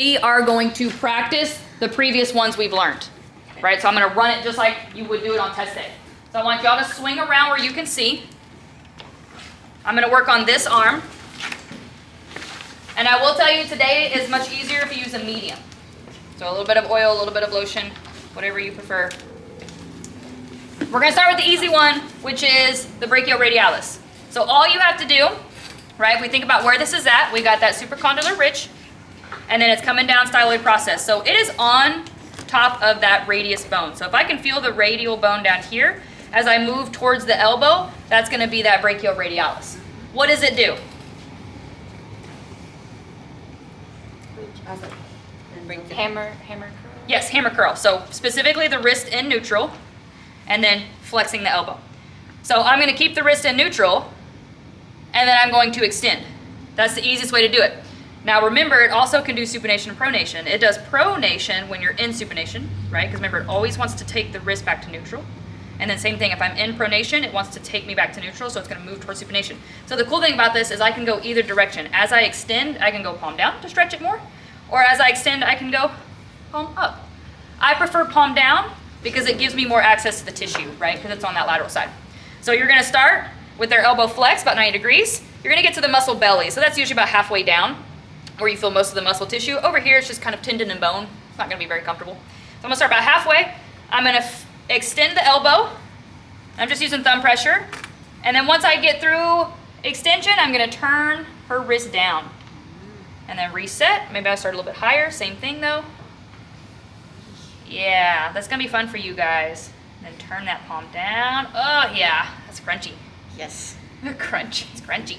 We are going to practice the previous ones we've learned, right? So I'm going to run it just like you would do it on test day. So I want y'all to swing around where you can see. I'm going to work on this arm. And I will tell you today is much easier if you use a medium. So a little bit of oil, a little bit of lotion, whatever you prefer. We're going to start with the easy one, which is the brachioradialis. So all you have to do, right, if we think about where this is at, we got that supracondylar ridge. And then it's coming down styloid process. So it is on top of that radius bone. So if I can feel the radial bone down here, as I move towards the elbow, that's going to be that brachioradialis. What does it do? Hammer curl? Yes, hammer curl. So specifically the wrist in neutral, and then flexing the elbow. So I'm going to keep the wrist in neutral, and then I'm going to extend. That's the easiest way to do it. Now remember, it also can do supination and pronation. It does pronation when you're in supination, right? Because remember, it always wants to take the wrist back to neutral. And then same thing, if I'm in pronation, it wants to take me back to neutral, so it's going to move towards supination. So the cool thing about this is I can go either direction. As I extend, I can go palm down to stretch it more. Or as I extend, I can go palm up. I prefer palm down because it gives me more access to the tissue, right? Because it's on that lateral side. So you're going to start with their elbow flex, about 90 degrees. You're going to get to the muscle belly. So that's usually about halfway down, where you feel most of the muscle tissue. Over here, it's just kind of tendon and bone. It's not going to be very comfortable. So I'm going to start about halfway. I'm going to extend the elbow. I'm just using thumb pressure. And then once I get through extension, I'm going to turn her wrist down. And then reset. Maybe I start a little bit higher. Same thing, though. Yeah, that's going to be fun for you guys. And then turn that palm down. Oh, yeah. That's crunchy. Yes. Crunch. It's crunchy.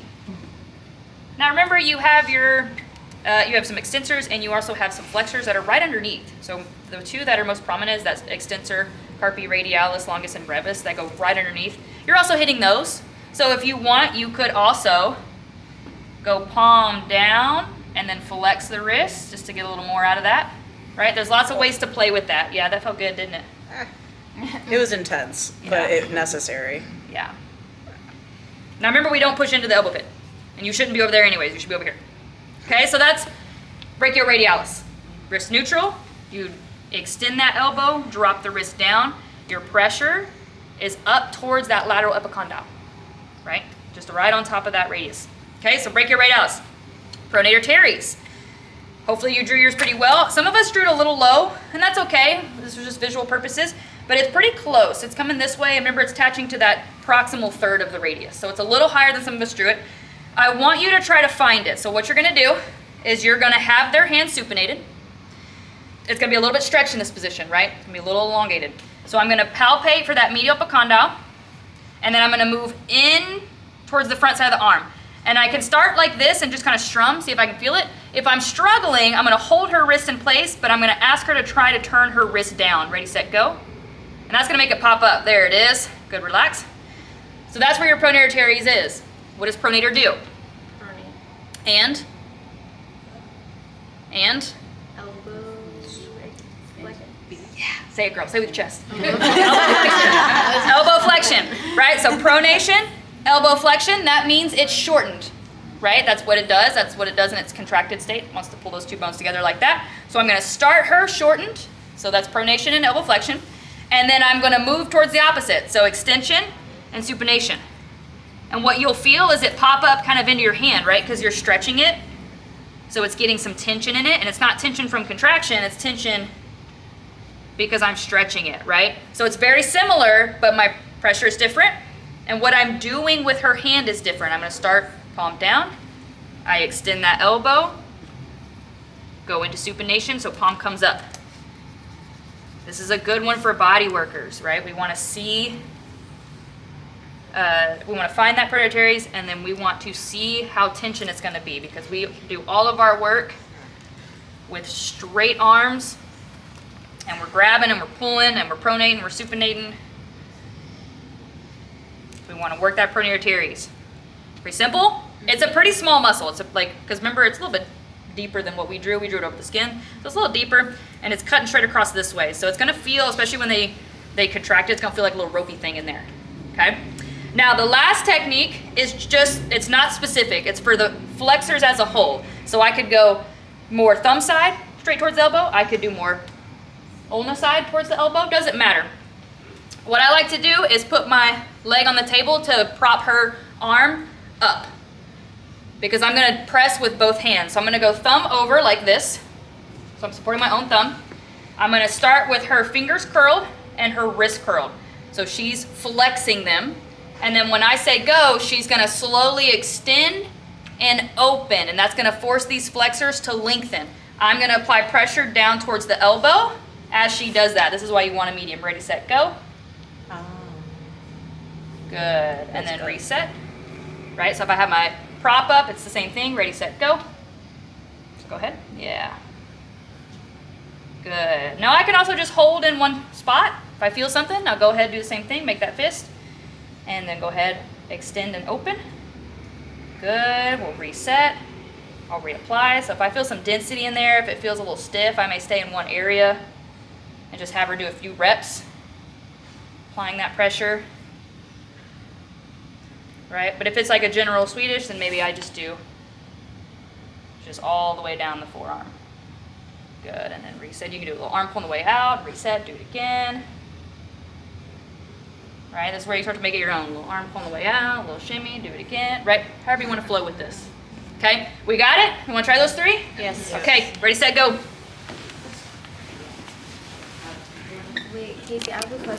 Now, remember, you have your... you have some extensors and you also have some flexors that are right underneath. So the two that are most prominent is that extensor, carpi radialis, longus, and brevis that go right underneath. You're also hitting those. So if you want, you could also go palm down and then flex the wrist just to get a little more out of that. Right? There's lots of ways to play with that. Yeah, that felt good, didn't it? It was intense, but necessary. Yeah. Now remember, we don't push into the elbow pit. And you shouldn't be over there anyways. You should be over here. Okay, so that's brachioradialis. Wrist neutral, you extend that elbow, drop the wrist down. Your pressure is up towards that lateral epicondyle, right? Just right on top of that radius. Okay, so brachioradialis. Pronator Teres. Hopefully you drew yours pretty well. Some of us drew it a little low, and that's okay. This was just visual purposes, but it's pretty close. It's coming this way. Remember, it's attaching to that proximal third of the radius, so it's a little higher than some of us drew it. I want you to try to find it. So what you're going to do is you're going to have their hands supinated. It's going to be a little bit stretched in this position, right? It's going to be a little elongated. So I'm going to palpate for that medial epicondyle, and then I'm going to move in towards the front side of the arm. And I can start like this and just kind of strum, see if I can feel it. If I'm struggling, I'm going to hold her wrist in place, but I'm going to ask her to try to turn her wrist down. Ready, set, go. And that's going to make it pop up. There it is. Good, relax. So that's where your pronator teres is. What does pronator do? And? Elbow. Yeah, say it, girl. Say it with your chest. Elbow flexion, right? So pronation, elbow flexion, that means it's shortened, right? That's what it does. That's what it does in its contracted state. It wants to pull those two bones together like that. So I'm going to start her shortened. So that's pronation and elbow flexion. And then I'm going to move towards the opposite. So extension and supination. And what you'll feel is it pop up kind of into your hand, right? Because you're stretching it. So it's getting some tension in it. And it's not tension from contraction. It's tension because I'm stretching it, right? So it's very similar, but my pressure is different. And what I'm doing with her hand is different. I'm going to start palm down. I extend that elbow. Go into supination, so palm comes up. This is a good one for body workers, right? We want to see... we want to find that pronator teres, and then we want to see how tension it's going to be, because we do all of our work with straight arms, and we're grabbing and we're pulling and we're pronating and we're supinating. We want to work that pronator teres. Pretty simple. It's a pretty small muscle. It's because remember, it's a little bit deeper than what we drew. We drew it over the skin, so it's a little deeper, and it's cutting straight across this way. So it's going to feel, especially when they contract it, it's going to feel like a little ropey thing in there. Okay. Now the last technique is just, it's not specific. It's for the flexors as a whole. So I could go more thumb side, straight towards the elbow. I could do more ulna side towards the elbow. Doesn't matter. What I like to do is put my leg on the table to prop her arm up, because I'm going to press with both hands. So I'm going to go thumb over like this. So I'm supporting my own thumb. I'm going to start with her fingers curled and her wrist curled. So she's flexing them. And then when I say go, she's going to slowly extend and open. And that's going to force these flexors to lengthen. I'm going to apply pressure down towards the elbow as she does that. This is why you want a medium. Ready, set, go. Oh. Good. And That's then good. reset. Right? So if I have my prop up, it's the same thing. Ready, set, go. So go ahead. Yeah. Good. Now I can also just hold in one spot. If I feel something, I'll go ahead and do the same thing. Make that fist. And then go ahead, extend and open. Good. We'll reset. I'll reapply. So if I feel some density in there, if it feels a little stiff, I may stay in one area and just have her do a few reps, applying that pressure. Right? But if it's like a general Swedish, then maybe I just do just all the way down the forearm. Good. And then reset. You can do a little arm pull on the way out, reset, do it again. Right? That's where you start to make it your own. A little arm pull on the way out, a little shimmy, do it again. Right? However you want to flow with this. Okay? We got it? You want to try those three? Yes. Okay. Ready, set, go. Wait, Casey, I have a question.